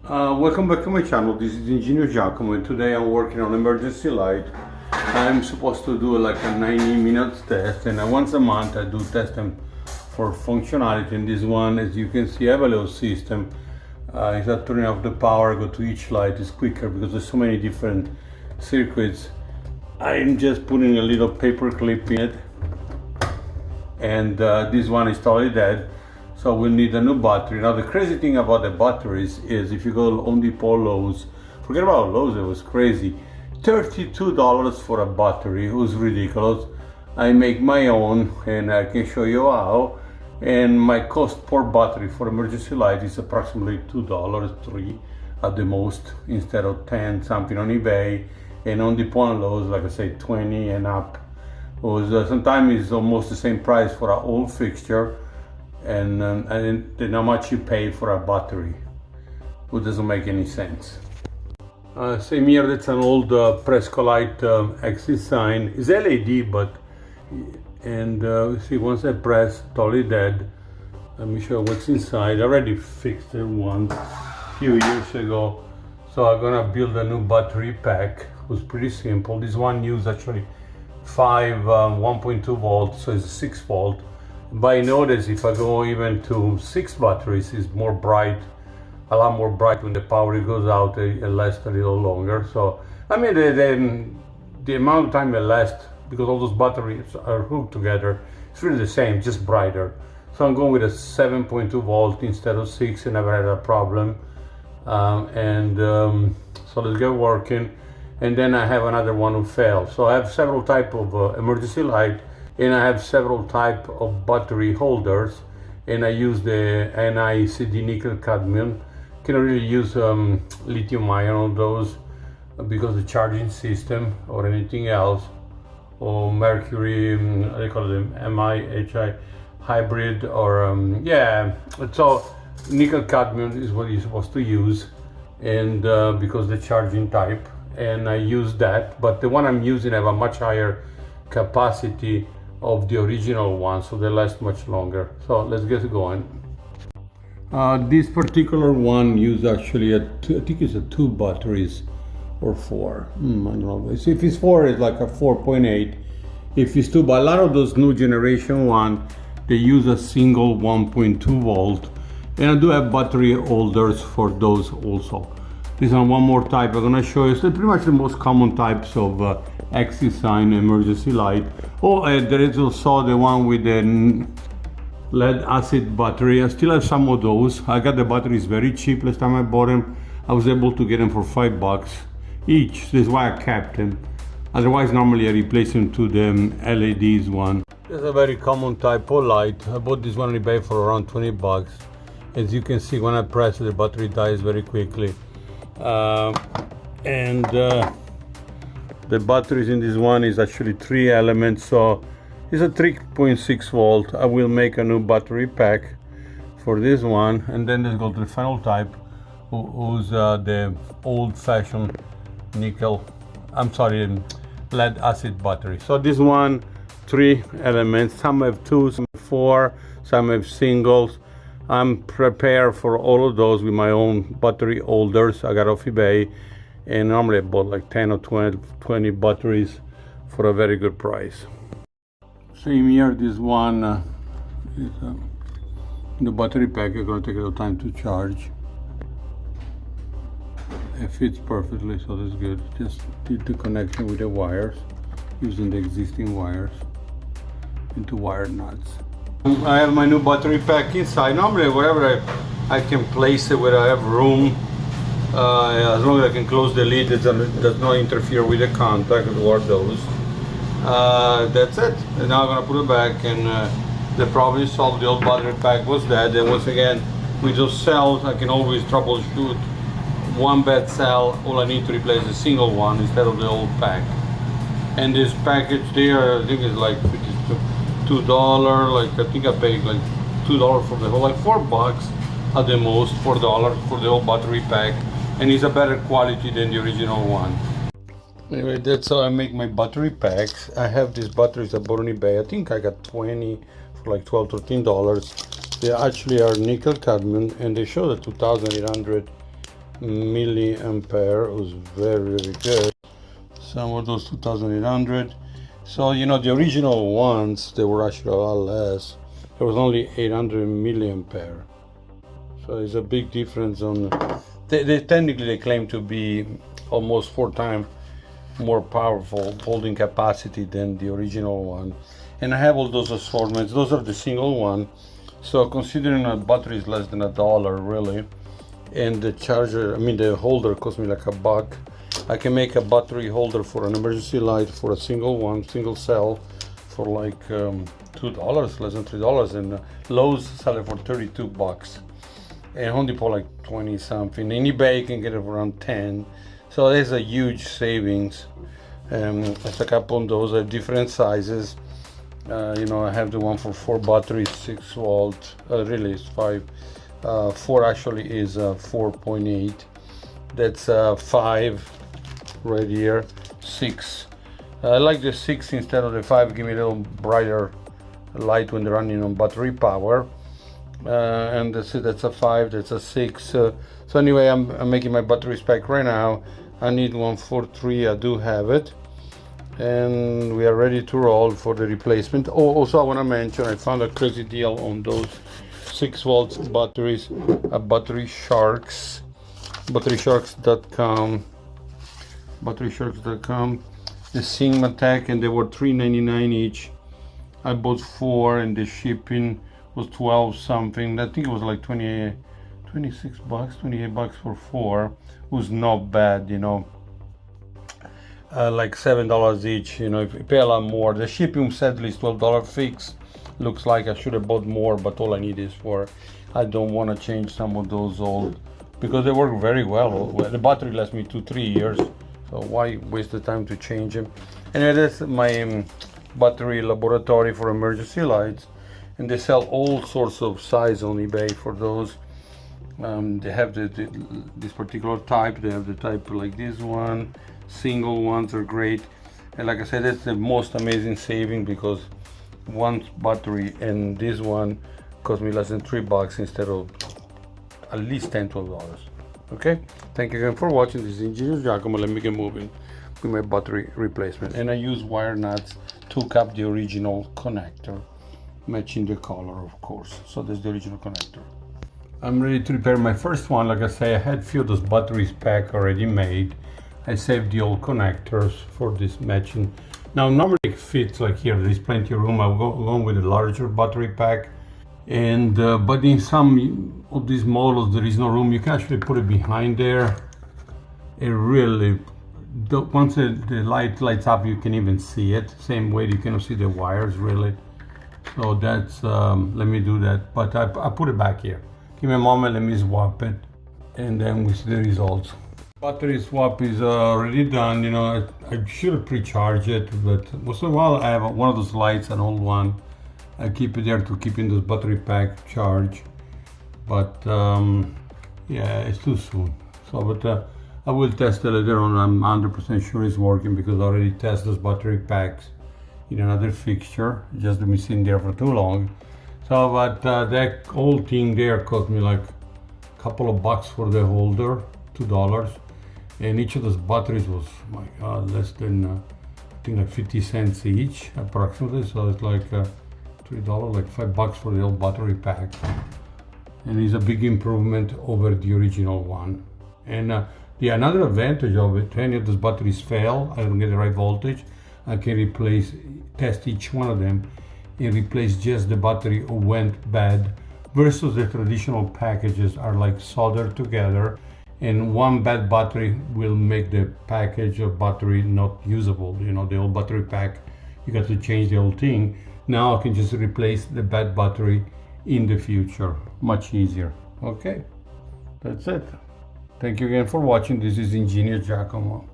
Welcome back to my channel. This is Engineer Giacomo, and today I'm working on emergency light. I'm supposed to do like a 90 minutes test, and once a month I do test them for functionality. And this one, as you can see, I have a little system. If I turn off the power, go to each light, is quicker because there's so many different circuits. I'm just putting a little paper clip in it, and this one is totally dead. So we'll need a new battery. Now the crazy thing about the batteries is if you go Home Depot, Lowe's, forget about Lowe's, it was crazy. $32 for a battery, it was ridiculous. I make my own and I can show you how. And my cost per battery for emergency light is approximately $2, $3 at the most, instead of 10 something on eBay. And on Depot and Lowe's, like I say, 20 and up. It was, sometimes it's almost the same price for an old fixture. And then how much you pay for a battery, which doesn't make any sense. Same here, that's an old Prescolite exit sign. It's LED, but see, once I press, totally dead. Let me show you what's inside. I already fixed it once a few years ago, so I'm gonna build a new battery pack. It was pretty simple. This one used actually 1.2 volts, so it's 6 volt. But I notice if I go even to 6 batteries, it's more bright, a lot more bright when the power goes out. It lasts a little longer. So I mean, the amount of time it lasts, because all those batteries are hooked together, it's really the same, just brighter. So I'm going with a 7.2 volt instead of 6, and never had a problem. So let's get working. And then I have another one who failed. So I have several type of emergency light. And I have several type of battery holders, and I use the NiCd nickel cadmium. Cannot really use lithium ion on those because the charging system or anything else, or mercury, they call them MiHi hybrid, or yeah. So nickel cadmium is what you're supposed to use, and because the charging type, and I use that. But the one I'm using have a much higher capacity of the original one, so they last much longer. So let's get going. This particular one uses actually I think it's a 2 batteries or 4. I don't know. So if it's 4, it's like a 4.8. If it's 2, but a lot of those new generation one, they use a single 1.2 volt. And I do have battery holders for those also. This is one more type I'm gonna show you. So pretty much the most common types of exit sign emergency light. Oh, there is also the one with the lead acid battery. I still have some of those. I got the batteries very cheap. Last time I bought them, I was able to get them for $5 each. This is why I kept them. Otherwise, normally I replace them to the LEDs one. This is a very common type of light. I bought this one on eBay for around $20. As you can see, when I press it, the battery dies very quickly. The batteries in this one is actually 3 elements, so it's a 3.6 volt. I will make a new battery pack for this one, and then let's go to the final type, who's the old-fashioned lead acid battery. So this one, 3 elements. Some have 2, some have 4, some have singles. I'm prepared for all of those with my own battery holders I got off eBay, and normally I bought like 10 or 20 batteries for a very good price. Same here, this one is the battery pack. It's going to take a little time to charge. It fits perfectly, so that's good. Just did the connection with the wires using the existing wires into wire nuts. I have my new battery pack inside. Normally, wherever I can place it where I have room, as long as I can close the lid, it does not interfere with the contact or those. That's it. And now I'm gonna put it back, and the problem is solved. The old battery pack was dead, and once again, with those cells, I can always troubleshoot one bad cell. All I need to replace is a single one instead of the old pack. And this package there, I think is like $2. Like I think I paid like $2 for the whole, like $4 at the most, $4 for the whole battery pack, and it's a better quality than the original one. Anyway, that's how I make my battery packs. I have these batteries I bought on eBay. I think I got 20 for like $12, $13. They actually are nickel cadmium, and they show the 2800 milliampere. It was very, very good. Some of those 2800. So, you know, the original ones, they were actually a lot less. There was only 800 milliampere. So it's a big difference on, they technically they claim to be almost 4 times more powerful holding capacity than the original one. And I have all those assortments. Those are the single one. So considering a battery is less than $1 really, and the charger, I mean the holder cost me like $1, I can make a battery holder for an emergency light for a single one, single cell, for like $2, less than $3, and Lowe's sell it for $32, and Home Depot like 20 something. In eBay you can get it for around 10. So there's a huge savings. Let's look up on those. I have different sizes. You know, I have the one for 4 batteries, 6 volt. Really, it's 5. 4 actually is 4.8. That's 5 right here. 6. I like the 6 instead of the 5. Give me a little brighter light when they're running on battery power. And that's it. That's a 5. That's a 6. So anyway, I'm making my battery spec right now. I need one for 3. I do have it, and we are ready to roll for the replacement. Oh, also I want to mention I found a crazy deal on those 6 volts batteries at Battery Sharks, batterysharks.com, the Sigmatech, and they were $3.99 each. I bought 4 and the shipping was 12 something. I think it was like 26 bucks, 28 bucks for 4. Was not bad, you know. Like $7 each, you know. If you pay a lot more, the shipping sadly is $12 fixed. Looks like I should have bought more, but all I need is 4. I don't want to change some of those old because they work very well. The battery lasts me 2-3 years, so why waste the time to change them? Anyway, that's my battery laboratory for emergency lights, and they sell all sorts of size on eBay for those. They have this particular type. They have the type like this one. Single ones are great, and like I said, that's the most amazing saving because one battery and this one cost me less than $3 instead of at least $10-12. Okay, thank you again for watching. This is Engineer Giacomo. Let me get moving with my battery replacement, and I use wire nuts to cap the original connector, matching the color of course. So that's the original connector. I'm ready to repair my first one. Like I say, I had a few of those batteries pack already made. I saved the old connectors for this matching. Now normally it fits like here, there's plenty of room. I'll go along with a larger battery pack. And but in some of these models there is no room. You can actually put it behind there. It really, once the light lights up you can even see it. Same way you can see the wires really. So that's, let me do that. But I put it back here. Give me a moment, let me swap it, and then we see the results. Battery swap is already done. You know, I should have pre-charged it, but once in a while I have one of those lights, an old one. I keep it there to keep in this battery pack charged. But yeah, it's too soon. So, but I will test it later on. I'm 100% sure it's working because I already tested those battery packs in another fixture. Just been sitting there for too long. So, but that whole thing there cost me like a couple of bucks for the holder, $2. And each of those batteries was, my God, less than, I think like 50 cents each, approximately. So it's like $3, like $5 for the old battery pack. And it's a big improvement over the original one. And the another advantage of it, if any of those batteries fail, I don't get the right voltage, I can test each one of them and replace just the battery who went bad, versus the traditional packages are like soldered together, and one bad battery will make the package of battery not usable. You know, the old battery pack, you got to change the whole thing. Now I can just replace the bad battery in the future, much easier. Okay, that's it. Thank you again for watching. This is Engineer Giacomo.